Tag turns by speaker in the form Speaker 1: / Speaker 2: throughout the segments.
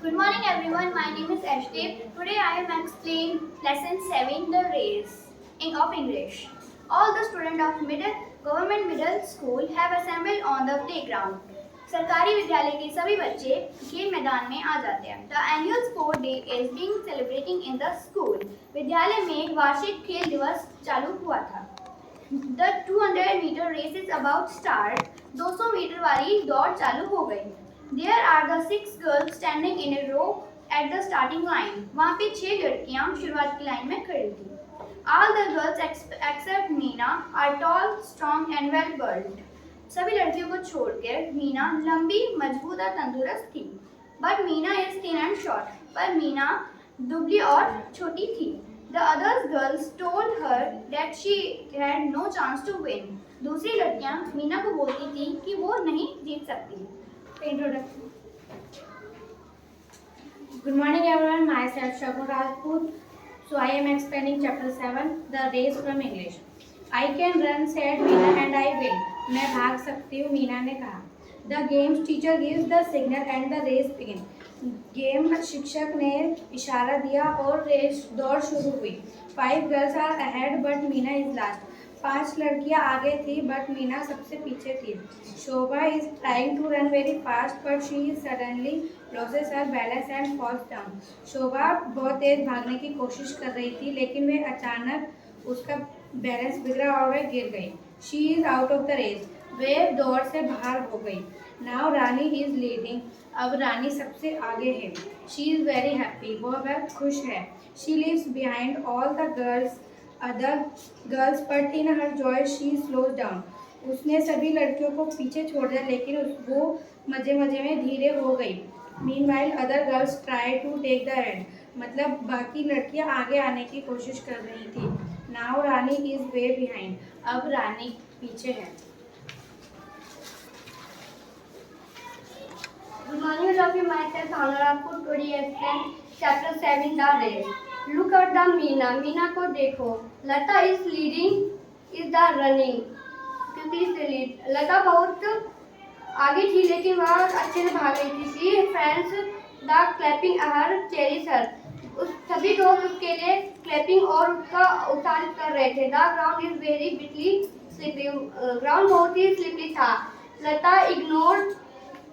Speaker 1: Good morning everyone, my name is Ashdeep. Today I am explaining lesson 7 the race of English. All the students of government middle school have assembled on the playground. सरकारी विद्यालय के सभी बच्चे खेल मैदान में आ जाते हैं. The annual sport day is being celebrating in the school. विद्यालय में वार्षिक खेल दिवस चालू हुआ था. The 200-meter race is about start. 200 metre वाली दौड़ चालू हो गई. There are the 6 girls standing in a row at the starting line. वहाँ पे 6 लड़कियाँ शुरुआत की लाइन में खड़ी थी. All the girls except Meena are tall, strong and well built. सभी लड़कियों को छोड़कर मीना लंबी, मजबूत और तंदुरुस्त थी. But Meena is thin and short. पर मीना दुबली और छोटी थी. The other girls told her that she had no chance to win. दूसरी लड़कियाँ मीना को बोलती थी कि वो नहीं जीत सकती. Introduction.
Speaker 2: Good morning everyone, myself Shagun Rajput. So I am explaining chapter 7, the race from English. I can run, said Meena, and I will. मैं भाग सकती हूँ, मीना ने कहा. The games teacher gives the signal and the race begin. Game शिक्षक ने इशारा दिया और रेस दौड़ शुरू हुई. 5 girls are ahead but Meena is last. 5 लड़कियां आगे थी बट मीना सबसे पीछे थी. Shobha is trying to run very fast but she suddenly loses her balance and falls down. Shobha बहुत तेज भागने की कोशिश कर रही थी लेकिन वे अचानक उसका बैलेंस बिगड़ा और वह गिर गई. She is out of the race. वे दौड़ से बाहर हो गई. Now Rani is leading. अब रानी सबसे आगे है. She is very happy. वह बहुत खुश है. She lives behind all the girls other girls but in her joy she slows down. उसने सभी लड़कियों को पीछे छोड़ दिया लेकिन वो मजे मजे में धीरे हो गई. Meanwhile other girls try to take the head. मतलब बाकी लड़कियां आगे आने की कोशिश कर रही थी. Now Rani is way behind. अब रानी पीछे है.
Speaker 1: Good morning, all of you. Myself Bhavna Rajput. Today I explain chapter 7 the race. Look at the Meena. Meena को देखो. Lata is leading. Is the running. क्योंकि इससे लीड. लता बहुत आगे थी लेकिन वह अच्छे से भाग रही थी. She friends the clapping her cheers her. उस सभी लोग उसके लिए क्लैपिंग और उसका उत्साहित कर रहे थे. The ground is very bitly slippery. Ground बहुत ही स्लिपरी था. लता ignored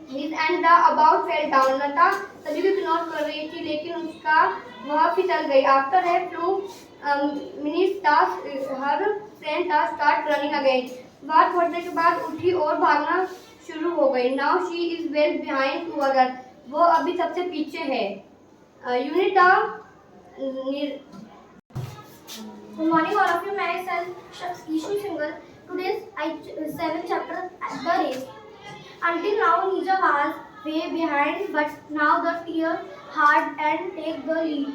Speaker 1: His and the about fell down. लता सभी को इग्नोर कर रही थी लेकिन उसका वह फिसल गई. After a few minutes, her friend start running again. वह थोड़ी देर के बाद उठी और भागना शुरू हो गई. Now she is well behind two others. वो अभी सबसे पीछे है. Unit the Good morning all of you. Myself Ishu Singhal. Today's 7th chapter the race. Until now Nija was way behind but now the tear hard and take the lead.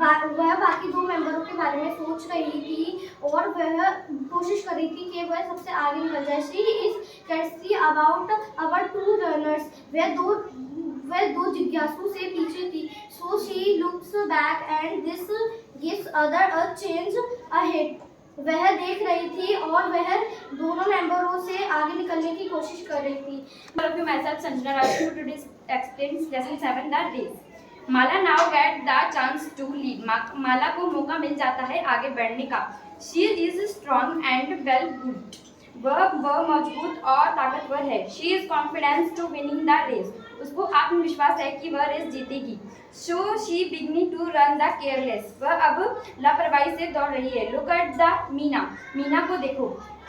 Speaker 1: वह बाकी 2 मेंबरों के बारे में सोच रही थी और वह कोशिश कर रही थी कि वह सबसे आगे निकल जाए. She is curious about our 2 runners. वह दो जिज्ञासु से पीछे थी. So she looks back and this gives other a chance ahead. वह देख रही थी और वह दोनों मेंबरों से आगे निकलने की कोशिश कर रही थी.
Speaker 3: Myself Sanjana Rajput. Today explains lesson 7 the race. Mala now get the chance to lead. माला को मौका मिल जाता है आगे बढ़ने का. She is strong and well built. वह मजबूत और ताकतवर है. She is confident to winning the race. उसको आत्मविश्वास है कि वह रेस जीतेगी. So she beginning to run the careless. वह अब लापरवाही से दौड़ रही है. Look at the Meena. Meena को देखो.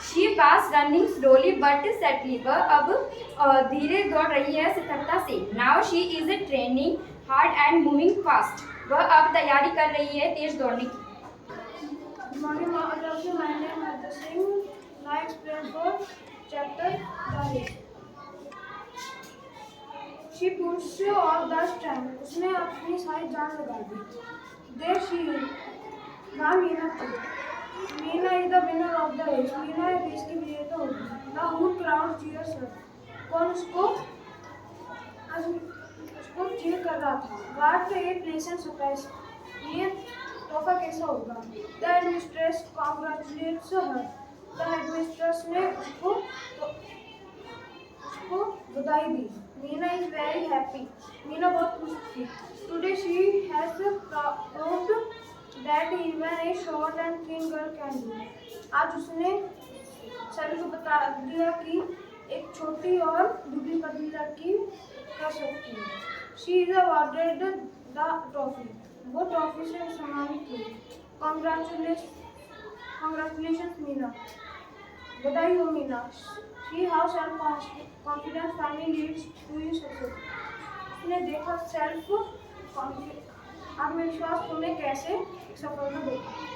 Speaker 3: She was running slowly but steadily. वह अब धीरे दौड़ रही है सतर्कता से. Now she is training hard and moving fast. वह अब तैयारी कर रही है तेज दौड़ने की.
Speaker 4: Good morning all of you. My name is Hardeep Singh. Now explain for chapter the race. She pushed all the strength. उसने अपनी सारी जान लगा दी. There she is. now Meena थी. Meena is the winner of the race. Meena race की विजेता होगी. Now who crowd cheers her. कौन उसको चीयर कर रहा था. What a pleasant surprise. ये तोहफा कैसा होगा. The headmistress congratulates her. The headmistress ने उसको बधाई दी. Meena is very happy. Meena बहुत खुश trophy. Today she has proved that even a short and thin girl can do. आज उसने सभी को बता दिया कि एक छोटी और दुबली पतली लड़की कर सकती है. She is awarded the trophy. वो ट्रॉफी से सम्मानित हुई. Congratulations मीना. बधाई हो Meena. See how self-confidence finally leads to your success. उसने देखा सेल्फ आत्मविश्वास तुम्हें कैसे सफलता देता है.